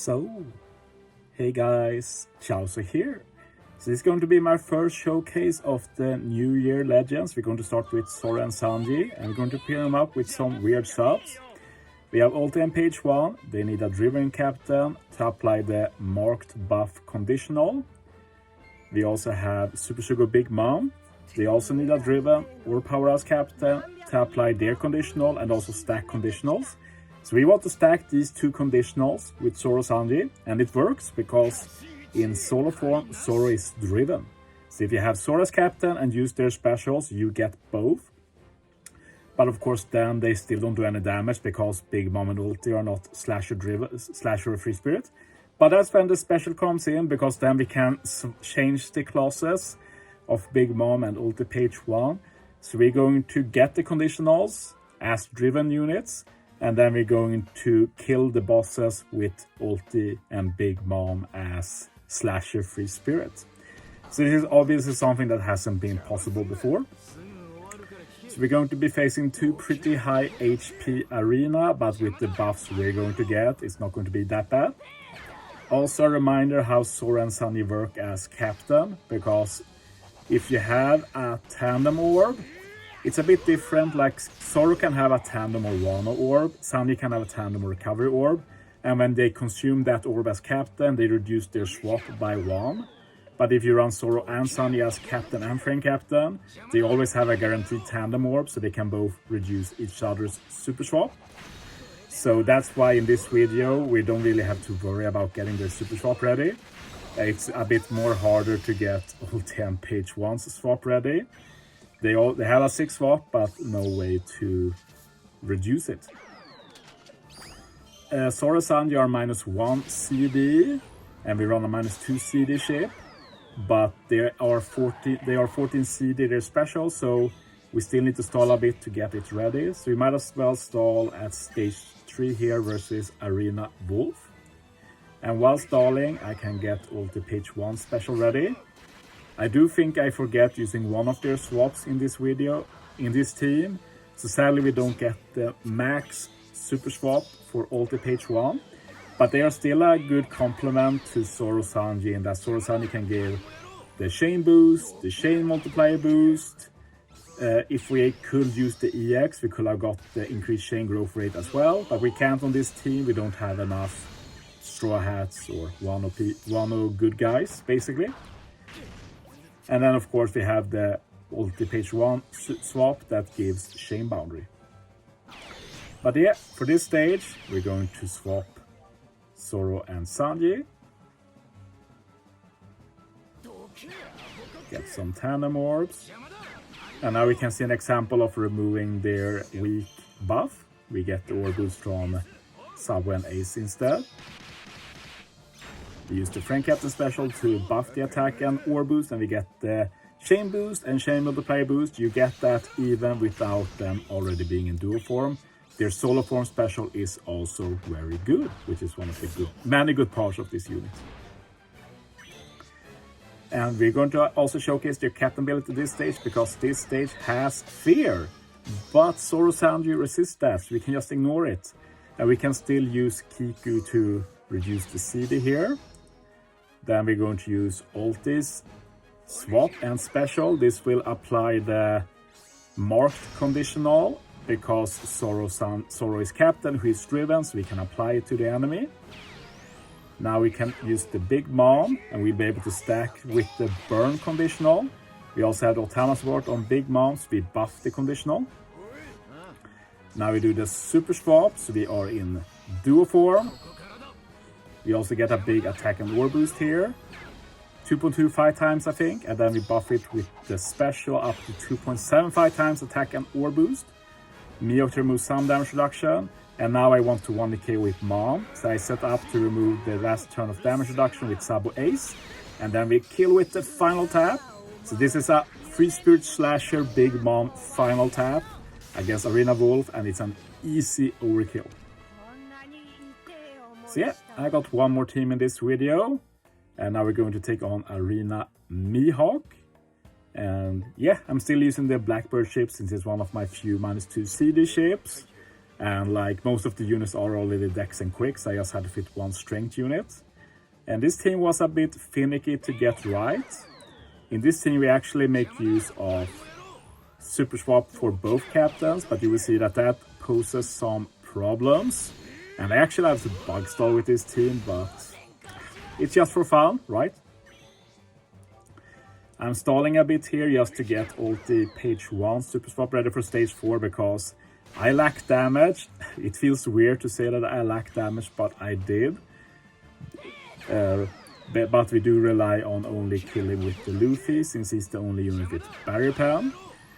So, hey guys, Chauzu here. So this is going to be my first showcase of the New Year Legends. We're going to start with Zoro and Sanji, and we're going to pair them up with some weird subs. We have Ulti on page 1, they need a Driven Captain to apply the marked buff conditional. We also have Super Sugar Big Mom, they also need a Driven or Powerhouse Captain to apply their conditional and also stack conditionals. So we want to stack these two conditionals with Zoro Sanji, and it works because in solo form, Zoro is driven. So if you have Zoro as captain and use their specials, you get both. But of course, then they still don't do any damage because Big Mom and Ulti are not slasher or free spirit. But that's when the special comes in, because then we can change the classes of Big Mom and Ulti page 1. So we're going to get the conditionals as driven units, and then we're going to kill the bosses with Ulti and Big Mom as slasher free spirit. So this is obviously something that hasn't been possible before. So we're going to be facing two pretty high HP arena, but with the buffs we're going to get, it's not going to be that bad. Also a reminder how Zoro and Sanji work as captain, because if you have a tandem orb, it's a bit different. Like Zoro can have a tandem or Wano orb, Sanji can have a tandem or recovery orb, and when they consume that orb as captain, they reduce their swap by 1. But if you run Zoro and Sanji as captain and frame captain, they always have a guaranteed tandem orb, so they can both reduce each other's super swap. So that's why in this video we don't really have to worry about getting their super swap ready. It's a bit more harder to get Ulti and page 1's swap ready. They have a 6 swap, but no way to reduce it. Zoro Sanji are -1 CD, and we run a -2 CD ship, but they are 14 CD, they're special, so we still need to stall a bit to get it ready. So we might as well stall at stage 3 here versus Arena Wolf. And while stalling, I can get Ulti page 1 special ready. I do think I forget using one of their swaps in this video, in this team. So sadly we don't get the max super swap for Ulti page 1. But they are still a good complement to Zoro Sanji, in that Zoro Sanji can give the chain boost, the chain multiplier boost. If we could use the EX, we could have got the increased chain growth rate as well. But we can't on this team, we don't have enough Straw Hats or Wano good guys, basically. And then of course we have the Ulti page 1 swap that gives chain boundary. But yeah, for this stage we're going to swap Zoro and Sanji. Get some tandem orbs. And now we can see an example of removing their weak buff. We get the orb boost from Subway and Ace instead. We use the Frame Captain special to buff the attack and orb boost, and we get the chain boost and chain multiplier boost. You get that even without them already being in dual form. Their solo form special is also very good, which is one of the many good parts of this unit. And we're going to also showcase their captain ability this stage, because this stage has fear. But Zoro Sanji resist that, so we can just ignore it. And we can still use Kiku to reduce the CD here. Then we're going to use Ulti's swap and special. This will apply the marked conditional, because Zoro is captain who is driven, so we can apply it to the enemy. Now we can use the Big Mom, and we'll be able to stack with the burn conditional. We also have the Otama sword on Big Mom, so we buff the conditional. Now we do the super swap, so we are in duo form. We also get a big attack and orb boost here. 2.25 times I think, and then we buff it with the special up to 2.75 times attack and orb boost. Mihawk to remove some damage reduction, and now I want to 1k with Mom, so I set up to remove the last turn of damage reduction with Sabo Ace, and then we kill with the final tap. So this is a free spirit slasher Big Mom final tap against Arena Wolf, and it's an easy overkill. So yeah, I got one more team in this video, and now we're going to take on Arena Mihawk. And yeah, I'm still using the Blackbird ship since it's one of my few -2 CD ships. And like most of the units are already dex and quick, so I just had to fit one strength unit. And this team was a bit finicky to get right. In this team we actually make use of super swap for both captains, but you will see that that poses some problems. And I actually have to bug stall with this team, but it's just for fun, right? I'm stalling a bit here just to get ulti page 1 super swap ready for stage 4 because I lack damage. It feels weird to say that I lack damage, but I did. But we do rely on only killing with the Luffy since he's the only unit with barrier pen.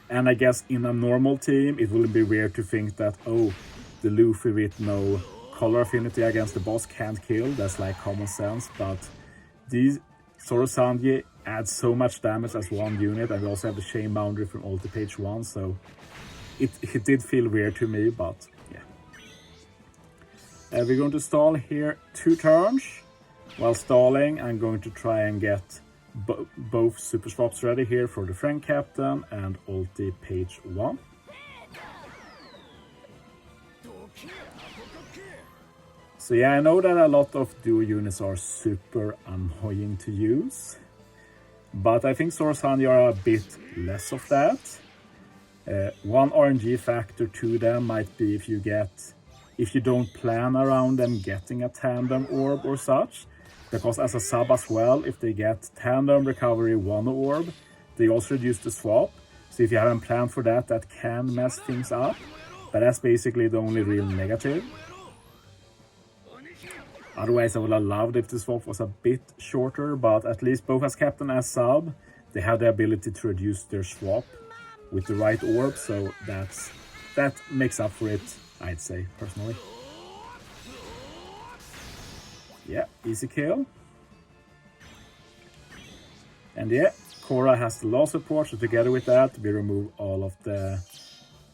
And I guess in a normal team it wouldn't be weird to think that, oh, the Luffy with no color affinity against the boss can't kill. That's like common sense, but these Zoro Sanji adds so much damage as one unit, and we also have the chain boundary from ulti page 1, so it did feel weird to me, but yeah. We're going to stall here 2 turns. While stalling, I'm going to try and get both super swaps ready here for the friend captain and ulti page 1. So yeah, I know that a lot of duo units are super annoying to use, but I think Zoro Sanji are a bit less of that. One RNG factor to them might be if you don't plan around them getting a tandem orb or such, because as a sub as well, if they get tandem recovery 1 orb, they also reduce the swap. So if you haven't planned for that, that can mess things up, but that's basically the only real negative. Otherwise, I would have loved if the swap was a bit shorter, but at least both as captain and as sub, they have the ability to reduce their swap with the right orb, so that makes up for it, I'd say, personally. Yeah, easy kill. And yeah, Korra has the law support, so together with that, we remove all of the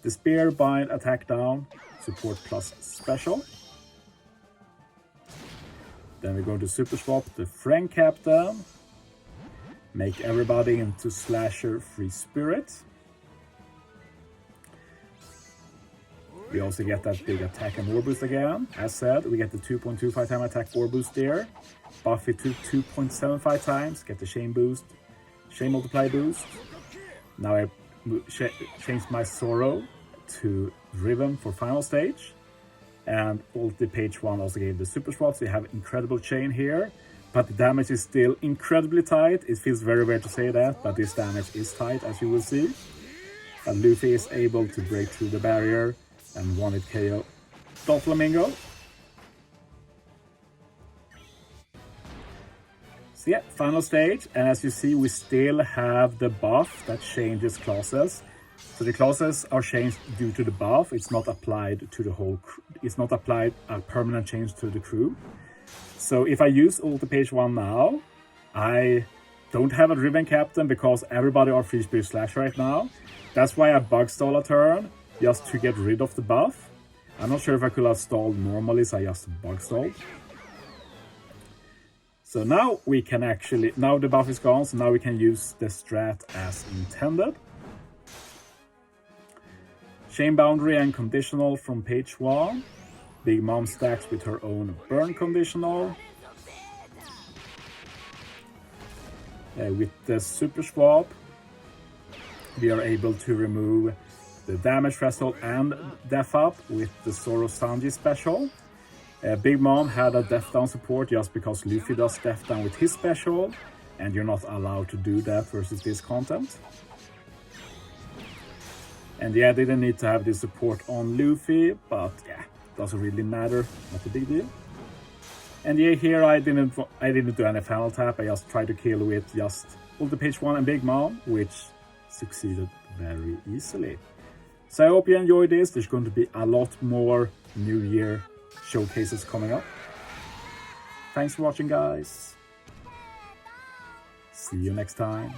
spear, bind, attack down, support plus special. Then we're going to super swap the friend captain, make everybody into slasher free spirit. We also get that big attack and war boost again. As said, we get the 2.25 time attack war boost there. Buff it to 2.75 times, get the chain boost, chain multiply boost. Now I changed my Zoro to Driven for final stage. And ulti page 1 also gave the super swap, so you have incredible chain here. But the damage is still incredibly tight. It feels very weird to say that, but this damage is tight, as you will see. And Luffy is able to break through the barrier and 1-hit KO Doflamingo. So yeah, final stage, and as you see, we still have the buff that changes classes. So the classes are changed due to the buff. It's not applied to the whole crew. It's not applied a permanent change to the crew. So if I use ulti page 1 now, I don't have a driven captain because everybody are free spirit slash right now. That's why I bug stall a turn, just to get rid of the buff. I'm not sure if I could have stalled normally, so I just bug stalled. So now we can actually, now the buff is gone, so now we can use the strat as intended. Chain boundary and conditional from page 1. Big Mom stacks with her own burn conditional. With the super swap, we are able to remove the damage threshold and death up with the Zoro Sanji special. Big Mom had a death down support just because Luffy does death down with his special, and you're not allowed to do that versus this content. And yeah, I didn't need to have this support on Luffy, but yeah, doesn't really matter, not a big deal. And yeah, here I didn't do any final tap, I just tried to kill with just ulti page 1 and Big Mom, which succeeded very easily. So I hope you enjoyed this. There's going to be a lot more New Year showcases coming up. Thanks for watching, guys. See you next time.